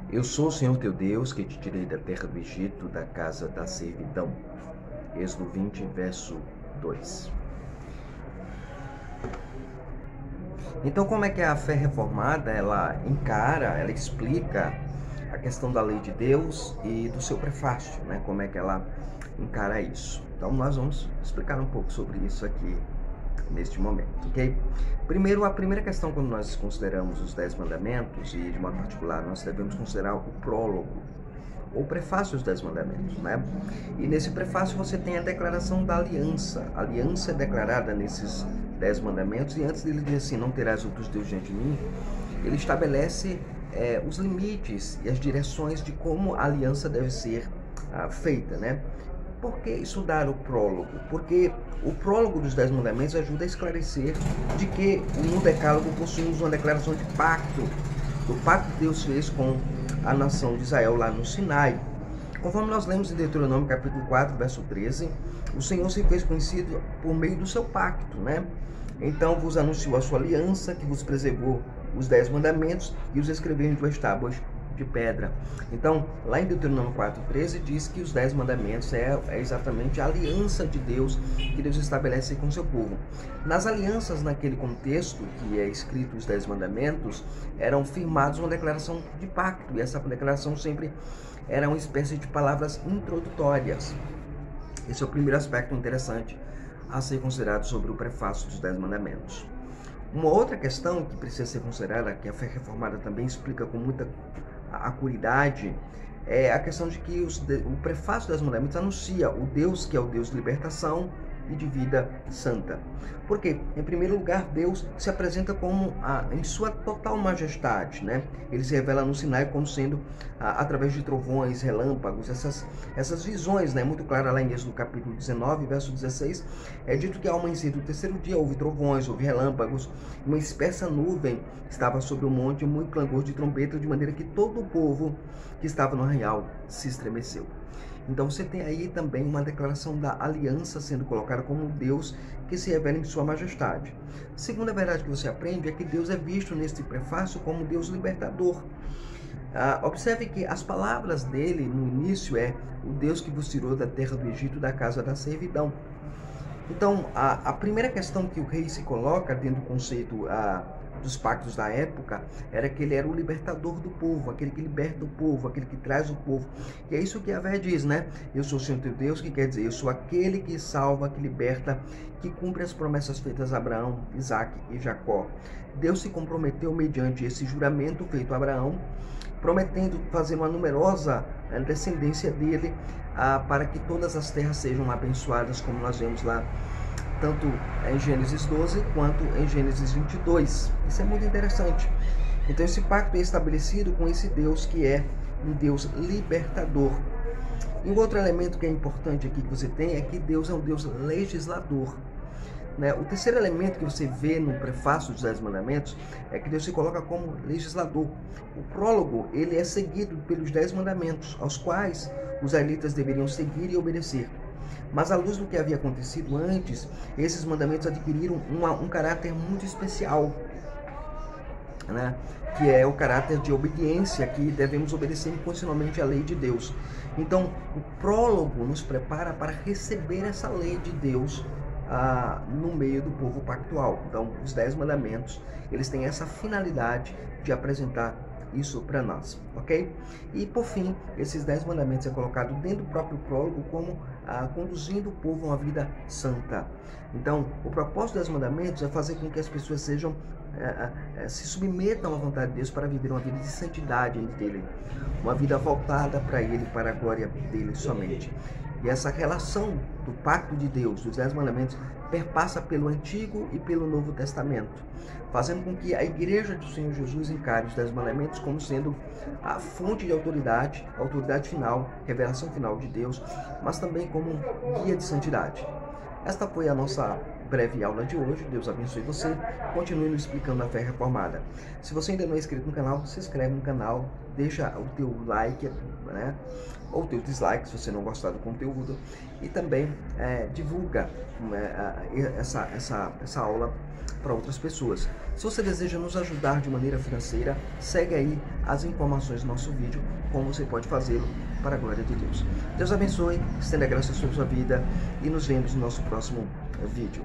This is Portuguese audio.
Eu sou o Senhor teu Deus, que te tirei da terra do Egito, da casa da servidão. Êxodo 20, verso 2. Então, como é que a fé reformada, ela encara, ela explica a questão da lei de Deus e do seu prefácio, né? Como é que ela encara isso? Então, nós vamos explicar um pouco sobre isso aqui neste momento, ok? Primeiro, a primeira questão, quando nós consideramos os 10 mandamentos, e de modo particular, nós devemos considerar o prólogo, ou prefácio dos 10 mandamentos, né? E nesse prefácio você tem a declaração da aliança. A aliança é declarada nesses 10 mandamentos, e antes dele dizer assim, não terás outros deuses diante de mim, ele estabelece os limites e as direções de como a aliança deve ser feita, né? Por que estudar o prólogo? Porque o prólogo dos 10 mandamentos ajuda a esclarecer de que no Decálogo possuímos uma declaração de pacto, do pacto que Deus fez com a nação de Israel lá no Sinai. Conforme nós lemos em Deuteronômio capítulo 4, verso 13, o Senhor se fez conhecido por meio do seu pacto, né? Então vos anunciou a sua aliança, que vos preservou os 10 mandamentos e os escreveu em 2 tábuas de pedra. Então, lá em Deuteronômio 4:13 diz que os 10 mandamentos é exatamente a aliança de Deus que Deus estabelece com o seu povo. Nas alianças, naquele contexto que é escrito os 10 mandamentos, eram firmados uma declaração de pacto, e essa declaração sempre era uma espécie de palavras introdutórias. Esse é o primeiro aspecto interessante a ser considerado sobre o prefácio dos 10 mandamentos. Uma outra questão que precisa ser considerada, que a fé reformada também explica com muita acuidade, é a questão de que o prefácio dos mandamentos anuncia o Deus que é o Deus de libertação e de vida santa. Porque, em primeiro lugar, Deus se apresenta como em sua total majestade, né? Ele se revela no Sinai como sendo através de trovões, relâmpagos, essas visões, né? Muito clara lá em Êxodo capítulo 19, verso 16, é dito que ao amanhecer do terceiro dia houve trovões, houve relâmpagos, uma espessa nuvem estava sobre o monte, muito clangor de trombeta, de maneira que todo o povo que estava no arraial se estremeceu. Então você tem aí também uma declaração da aliança sendo colocada como Deus que se revela em sua majestade. Segunda verdade que você aprende é que Deus é visto neste prefácio como Deus libertador. Observe que as palavras dele no início é o Deus que vos tirou da terra do Egito, da casa da servidão. Então, a primeira questão que o rei se coloca dentro do conceito dos pactos da época era que ele era o libertador do povo, aquele que liberta o povo, aquele que traz o povo. E é isso que Yahvé diz, né? Eu sou o Senhor teu Deus, que quer dizer, eu sou aquele que salva, que liberta, que cumpre as promessas feitas a Abraão, Isaque e Jacó. Deus se comprometeu mediante esse juramento feito a Abraão, prometendo fazer uma numerosa descendência dele, para que todas as terras sejam abençoadas, como nós vemos lá, tanto em Gênesis 12 quanto em Gênesis 22. Isso é muito interessante. Então esse pacto é estabelecido com esse Deus que é um Deus libertador. E um outro elemento que é importante aqui que você tem é que Deus é um Deus legislador. O terceiro elemento que você vê no prefácio dos 10 mandamentos é que Deus se coloca como legislador. O prólogo, ele é seguido pelos 10 mandamentos, aos quais os israelitas deveriam seguir e obedecer. Mas à luz do que havia acontecido antes, esses mandamentos adquiriram um caráter muito especial, né? Que é o caráter de obediência, que devemos obedecer incondicionalmente à lei de Deus. Então, o prólogo nos prepara para receber essa lei de Deus no meio do povo pactual. Então, os 10 mandamentos, eles têm essa finalidade de apresentar isso para nós, ok? E por fim, esses 10 mandamentos é colocado dentro do próprio prólogo como conduzindo o povo a uma vida santa. Então, o propósito dos mandamentos é fazer com que as pessoas se submetam à vontade de Deus para viver uma vida de santidade dele, uma vida voltada para ele, para a glória dele somente. E essa relação do pacto de Deus, dos 10 mandamentos, perpassa pelo Antigo e pelo Novo Testamento, fazendo com que a igreja do Senhor Jesus encare os 10 mandamentos como sendo a fonte de autoridade, a autoridade final, revelação final de Deus, mas também como um guia de santidade. Esta foi a nossa breve aula de hoje. Deus abençoe você. Continue nos explicando a fé reformada. Se você ainda não é inscrito no canal, se inscreve no canal, deixa o teu like, né? Ou o teu dislike se você não gostar do conteúdo, e também divulga essa aula para outras pessoas. Se você deseja nos ajudar de maneira financeira, segue aí as informações do nosso vídeo, como você pode fazê-lo para a glória de Deus. Deus abençoe, estenda graça sobre a sua vida e nos vemos no nosso próximo vídeo.